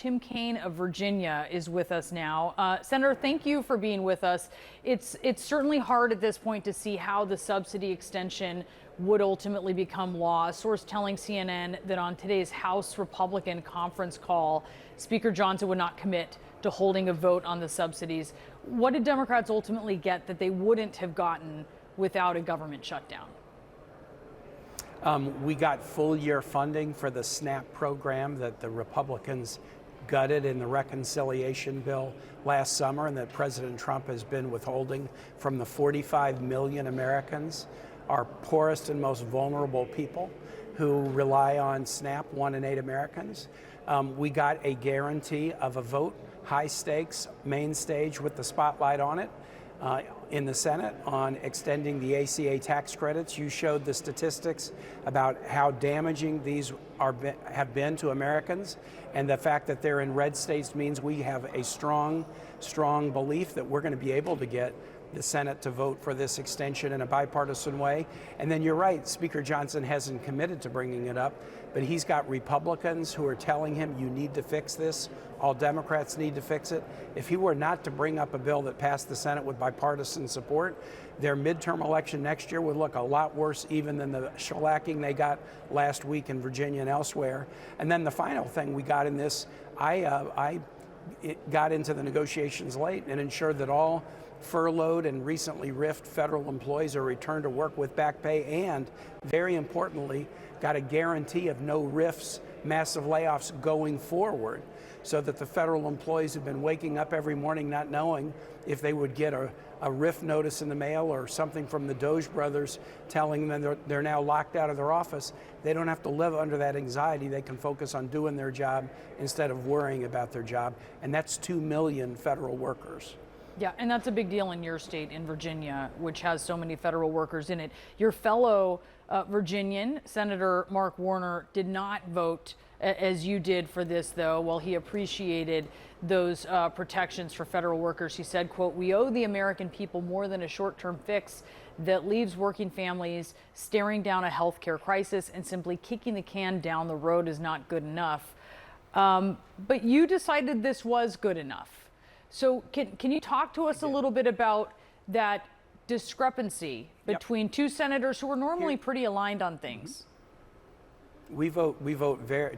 Tim Kaine of Virginia is with us now. Senator, thank you for being with us. It's certainly hard at this point to see how the subsidy extension would ultimately become law. A source telling CNN that on today's House Republican conference call, Speaker Johnson would not commit to holding a vote on the subsidies. What did Democrats ultimately get that they wouldn't have gotten without a government shutdown? We got full year funding for the SNAP program that the Republicans gutted in the reconciliation bill last summer and that President Trump has been withholding from the 45 million Americans, our poorest and most vulnerable people who rely on SNAP, 1 in 8 Americans. We got a guarantee of a vote, high stakes, main stage with the spotlight on it. In the Senate on extending the ACA tax credits. You showed the statistics about how damaging these have been to Americans, and the fact that they're in red states means we have a strong belief that we're going to be able to get the Senate to vote for this extension in a bipartisan way. And then you're right, Speaker Johnson hasn't committed to bringing it up, but he's got Republicans who are telling him you need to fix this. All Democrats need to fix it. If he were not to bring up a bill that passed the Senate with bipartisan support, their midterm election next year would look a lot worse even than the shellacking they got last week in Virginia and elsewhere. And then the final thing we got in this, I got into the negotiations late and ensured that all furloughed and recently RIFed federal employees are returned to work with back pay, and very importantly, got a guarantee of no RIFs, massive layoffs going forward, so that the federal employees have been waking up every morning not knowing if they would get a RIF notice in the mail or something from the Doge brothers telling them they're now locked out of their office. They don't have to live under that anxiety. They can focus on doing their job instead of worrying about their job. And that's 2 million federal workers. Yeah, and that's a big deal in your state, in Virginia, which has so many federal workers in it. Your fellow Virginian, Senator Mark Warner, did not vote as you did for this, though. While he appreciated those protections for federal workers, he said, quote, "We owe the American people more than a short-term fix that leaves working families staring down a health care crisis, and simply kicking the can down the road is not good enough." But you decided this was good enough. So can you talk to us a little bit about that discrepancy between two senators who are normally pretty aligned on things? We vote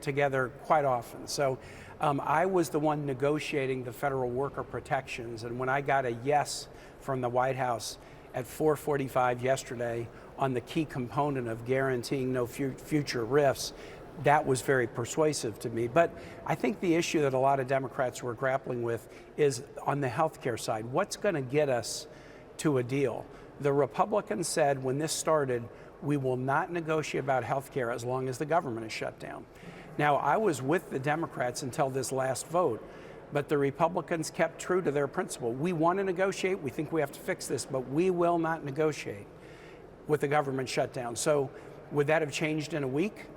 together quite often. So I was the one negotiating the federal worker protections, and when I got a yes from the White House at 4:45 yesterday on the key component of guaranteeing no future RIFs, that was very persuasive to me. But I think the issue that a lot of Democrats were grappling with is on the health care side. What's going to get us to a deal? The Republicans said when this started, we will not negotiate about health care as long as the government is shut down. Now, I was with the Democrats until this last vote, but the Republicans kept true to their principle. We want to negotiate. We think we have to fix this, but we will not negotiate with the government shutdown. So would that have changed in a week?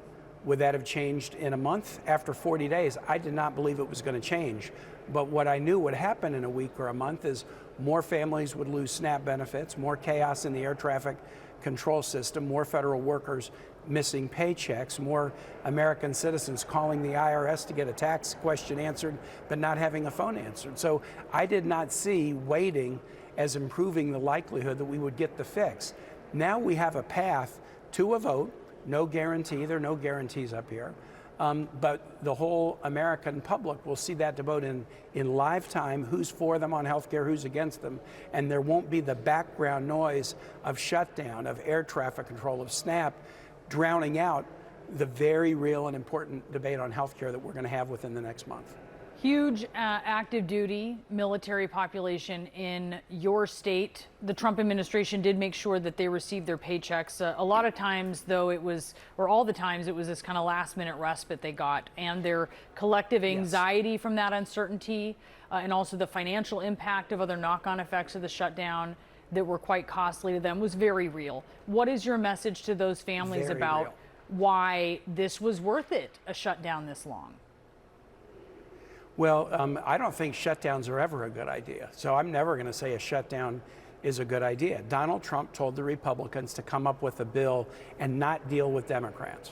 Would that have changed in a month? After 40 days, I did not believe it was going to change. But what I knew would happen in a week or a month is more families would lose SNAP benefits, more chaos in the air traffic control system, more federal workers missing paychecks, more American citizens calling the IRS to get a tax question answered, but not having a phone answered. So I did not see waiting as improving the likelihood that we would get the fix. Now we have a path to a vote. No guarantee, there are no guarantees up here, but the whole American public will see that vote in live time, who's for them on health care, who's against them, and there won't be the background noise of shutdown, of air traffic control, of SNAP, drowning out the very real and important debate on health care that we're going to have within the next month. Huge active duty military population in your state. The Trump administration did make sure that they received their paychecks. A lot of times, though, all the times, it was this kind of last minute respite they got, and their collective anxiety from that uncertainty and also the financial impact of other knock-on effects of the shutdown that were quite costly to them was very real. What is your message to those families about why this was worth it, a shutdown this long? Well, I don't think shutdowns are ever a good idea. So I'm never going to say a shutdown is a good idea. Donald Trump told the Republicans to come up with a bill and not deal with Democrats.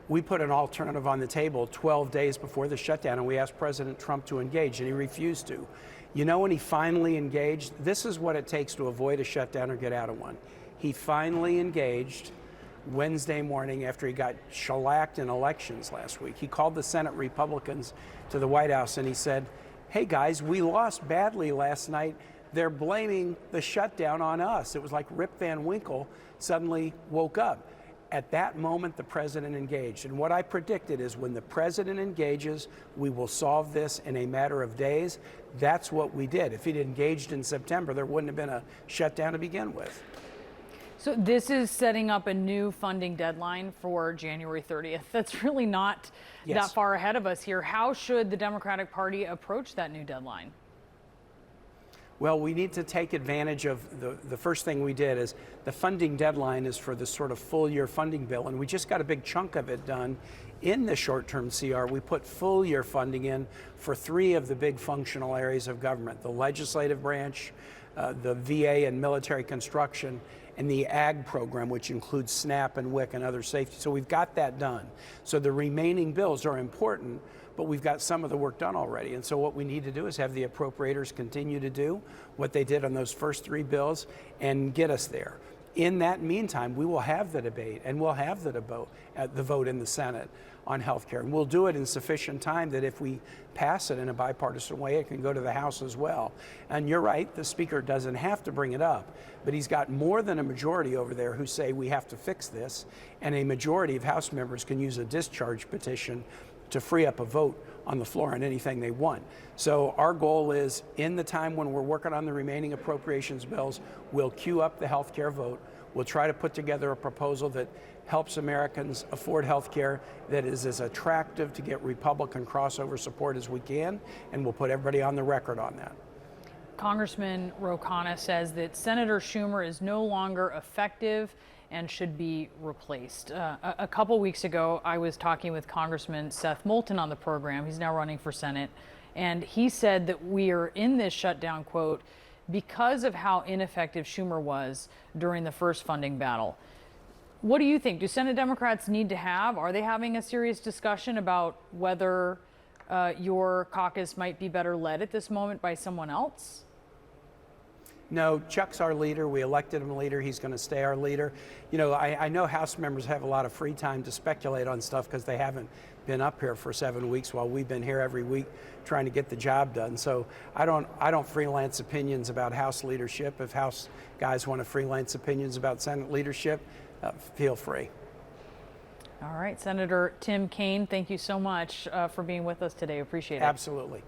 we put an alternative on the table 12 days before the shutdown, and we asked President Trump to engage, and he refused to. You know when he finally engaged? This is what it takes to avoid a shutdown or get out of one. He finally engaged Wednesday morning after he got shellacked in elections last week. He called the Senate Republicans to the White House and he said, hey guys, we lost badly last night. They're blaming the shutdown on us. It was like Rip Van Winkle suddenly woke up. At that moment, the president engaged. And what I predicted is when the president engages, we will solve this in a matter of days. That's what we did. If he'd engaged in September, there wouldn't have been a shutdown to begin with. So this is setting up a new funding deadline for January 30th. That's really not that far ahead of us here. How should the Democratic Party approach that new deadline? Well, we need to take advantage of the first thing we did is the funding deadline is for the sort of full year funding bill, and we just got a big chunk of it done in the short-term CR. We put full year funding in for 3 of the big functional areas of government: the legislative branch, the VA and military construction, and the ag program, which includes SNAP and WIC and other safety. So we've got that done. So the remaining bills are important, but we've got some of the work done already. And so what we need to do is have the appropriators continue to do what they did on those first 3 bills and get us there. In that meantime, we will have the debate and we'll have the vote in the Senate on health care. And we'll do it in sufficient time that if we pass it in a bipartisan way, it can go to the House as well. And you're right, the Speaker doesn't have to bring it up, but he's got more than a majority over there who say we have to fix this, and a majority of House members can use a discharge petition to free up a vote on the floor on anything they want. So our goal is, in the time when we're working on the remaining appropriations bills, we'll queue up the health care vote. We'll try to put together a proposal that helps Americans afford health care, that is as attractive to get Republican crossover support as we can, and we'll put everybody on the record on that. Congressman Ro Khanna says that Senator Schumer is no longer effective and should be replaced. A couple weeks ago, I was talking with Congressman Seth Moulton on the program. He's now running for Senate. And he said that we are in this shutdown, quote, because of how ineffective Schumer was during the first funding battle. What do you think? Do Senate Democrats need to are they having a serious discussion about whether your caucus might be better led at this moment by someone else? No, Chuck's our leader. We elected him a leader. He's going to stay our leader. You know, I know House members have a lot of free time to speculate on stuff because they haven't been up here for 7 weeks while we've been here every week trying to get the job done. So I don't freelance opinions about House leadership. If House guys want to freelance opinions about Senate leadership, feel free. All right, Senator Tim Kaine, thank you so much for being with us today. Appreciate it. Absolutely.